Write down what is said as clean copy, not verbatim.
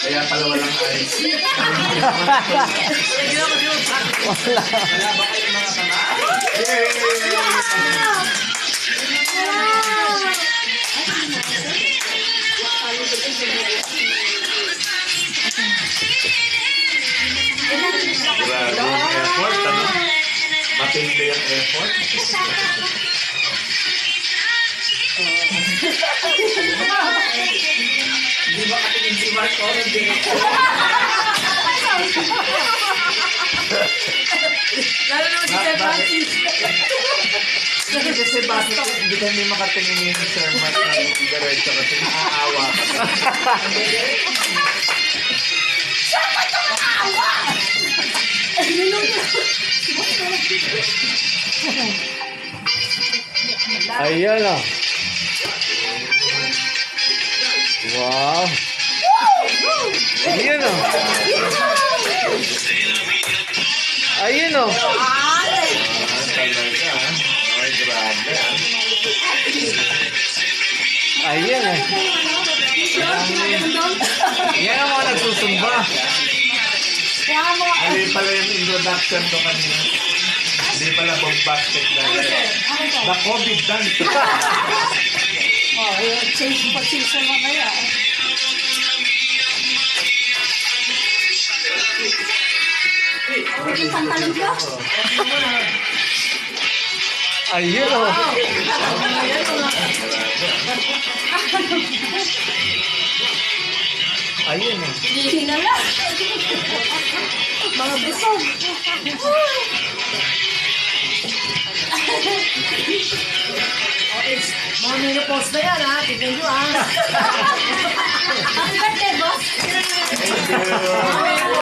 Kaya pala walang ice. Grabe yung effort, ano? Matindi yung effort. Hindi ba katingin si Marco? Lalo naman si Sir Francis. Kasi bakit hindi kami makatingin yung Sir Mark na diretso kasi naaawa ka. Sir, ba't ka nakaawa? Ayan o. Wow. Ayan o. Ayan o. Talaga, ay grabe. Ayan o. Yan ang mga nagsusumba. Hindi pala yung introduction ko kanina. Hindi pala bombastic dahil. The COVID dance. Change sa mamaya. Yung pantalon ko? Ayan o. Ayan o. Hindi na lang. Mga busog. Mga menopause na yan, ha? Tignan nyo, ha? Happy birthday, boss!